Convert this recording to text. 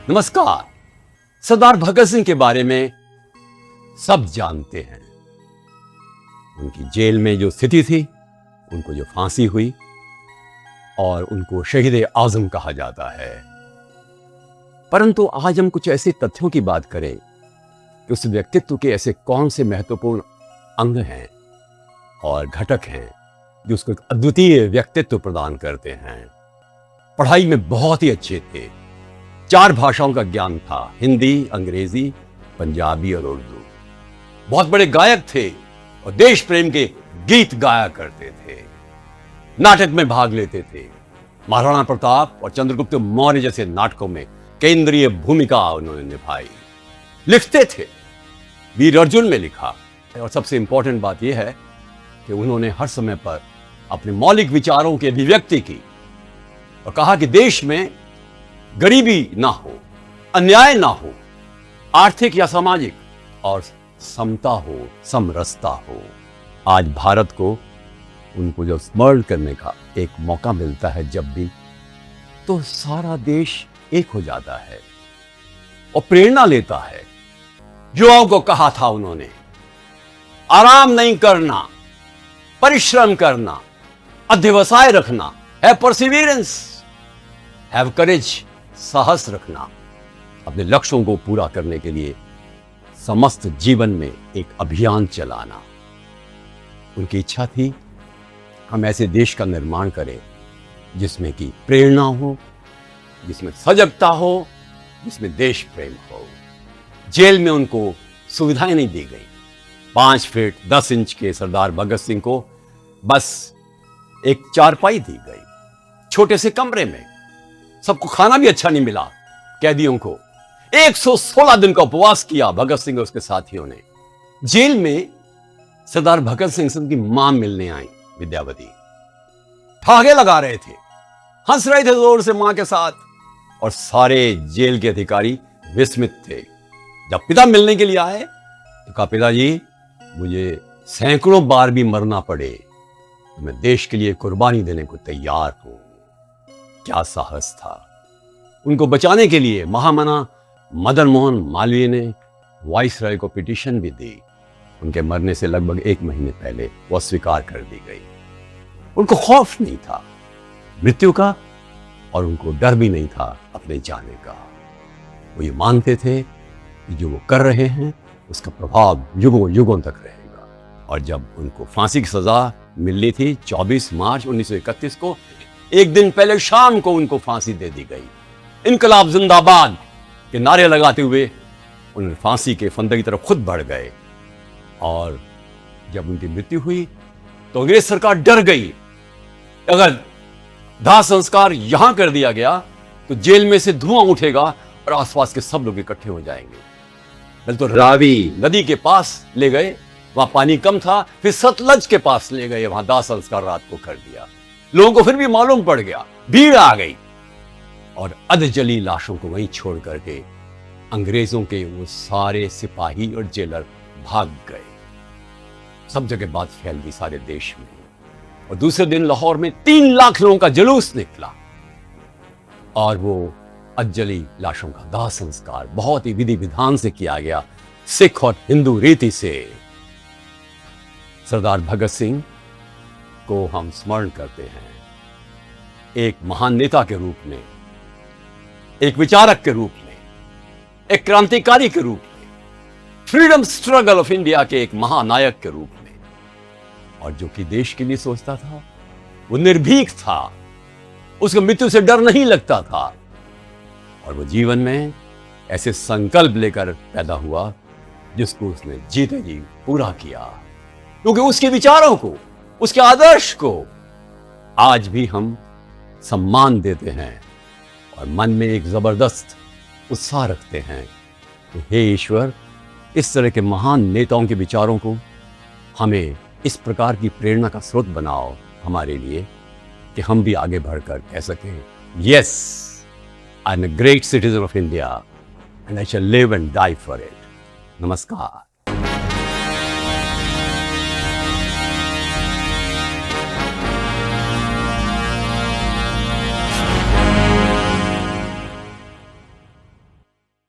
नमस्कार। सरदार भगत सिंह के बारे में सब जानते हैं। उनकी जेल में जो स्थिति थी, उनको जो फांसी हुई और उनको शहीद आजम कहा जाता है। परंतु आज हम कुछ ऐसे तथ्यों की बात करें कि उस व्यक्तित्व के ऐसे कौन से महत्वपूर्ण अंग हैं और घटक हैं जो उसको एक अद्वितीय व्यक्तित्व प्रदान करते हैं। पढ़ाई में बहुत ही अच्छे थे, 4 भाषाओं का ज्ञान था, हिंदी, अंग्रेजी, पंजाबी और उर्दू। बहुत बड़े गायक थे और देश प्रेम के गीत गाया करते थे। नाटक में भाग लेते थे। महाराणा प्रताप और चंद्रगुप्त मौर्य जैसे नाटकों में केंद्रीय भूमिका उन्होंने निभाई। लिखते थे, वीर अर्जुन में लिखा। और सबसे इंपॉर्टेंट बात यह है कि उन्होंने हर समय पर अपने मौलिक विचारों की अभिव्यक्ति की और कहा कि देश में गरीबी ना हो, अन्याय ना हो, आर्थिक या सामाजिक, और समता हो, समरसता हो। आज भारत को उनको जब स्मरण करने का एक मौका मिलता है जब भी, तो सारा देश एक हो जाता है और प्रेरणा लेता है। युवाओं को कहा था उन्होंने, आराम नहीं करना, परिश्रम करना, अध्यवसाय रखना, है परसिवियरेंस, हैव करेज, साहस रखना, अपने लक्ष्यों को पूरा करने के लिए समस्त जीवन में एक अभियान चलाना। उनकी इच्छा थी हम ऐसे देश का निर्माण करें जिसमें कि प्रेरणा हो, जिसमें सजगता हो, जिसमें देश प्रेम हो। जेल में उनको सुविधाएं नहीं दी गई। 5 फीट 10 इंच के सरदार भगत सिंह को बस एक चारपाई दी गई, छोटे से कमरे में। सबको खाना भी अच्छा नहीं मिला। कैदियों को 116 दिन का उपवास किया भगत सिंह और उसके साथियों ने। जेल में सरदार भगत सिंह से उनकी मां मिलने आई, विद्यावती। ठहाके लगा रहे थे, हंस रहे थे जोर से मां के साथ, और सारे जेल के अधिकारी विस्मित थे। जब पिता मिलने के लिए आए तो कहा, पिताजी मुझे सैकड़ों बार भी मरना पड़े, मैं देश के लिए कुर्बानी देने को तैयार हूं। क्या साहस था। उनको बचाने के लिए महामना मदन मोहन मालवीय ने वाइसराय को पिटीशन भी दी। उनके मरने से लगभग 1 महीने पहले वह स्वीकार कर दी गई। उनको खौफ नहीं था मृत्यु का और उनको डर भी नहीं था अपने जाने का। वो ये मानते थे कि जो वो कर रहे हैं उसका प्रभाव युगों युगों तक रहेगा। और जब उनको फांसी की सजा मिलनी थी 24 मार्च 1931 को, एक दिन पहले शाम को उनको फांसी दे दी गई। इनकलाब जिंदाबाद के नारे लगाते हुए उन्हें फांसी के फंदे की तरफ खुद बढ़ गए। और जब उनकी मृत्यु हुई तो अंग्रेज सरकार डर गई, अगर दाह संस्कार यहां कर दिया गया तो जेल में से धुआं उठेगा और आसपास के सब लोग इकट्ठे हो जाएंगे। पहले तो रावी नदी के पास ले गए, वहां पानी कम था, फिर सतलज के पास ले गए, वहां दाह संस्कार रात को कर दिया। लोगों को फिर भी मालूम पड़ गया, भीड़ आ गई और अधजली लाशों को वहीं छोड़ करके अंग्रेजों के वो सारे सिपाही और जेलर भाग गए। सब जगह बात फैल गई सारे देश में। और दूसरे दिन लाहौर में 3 लाख लोगों का जुलूस निकला और वो अधजली लाशों का दाह संस्कार बहुत ही विधि विधान से किया गया, सिख और हिंदू रीति से। सरदार भगत सिंह को हम स्मरण करते हैं एक महान नेता के रूप में, एक विचारक के रूप में, एक क्रांतिकारी के रूप में, फ्रीडम स्ट्रगल ऑफ इंडिया के एक महानायक के रूप में। और जो कि देश के लिए सोचता था, वो निर्भीक था, उसको मृत्यु से डर नहीं लगता था। और वो जीवन में ऐसे संकल्प लेकर पैदा हुआ जिसको उसने जीते जी पूरा किया, क्योंकि उसके विचारों को, उसके आदर्श को आज भी हम सम्मान देते हैं और मन में एक जबरदस्त उत्साह रखते हैं कि हे ईश्वर, इस तरह के महान नेताओं के विचारों को हमें इस प्रकार की प्रेरणा का स्रोत बनाओ हमारे लिए कि हम भी आगे बढ़कर कह सकें, yes, I am a great citizen of India and I shall live and die for it. नमस्कार।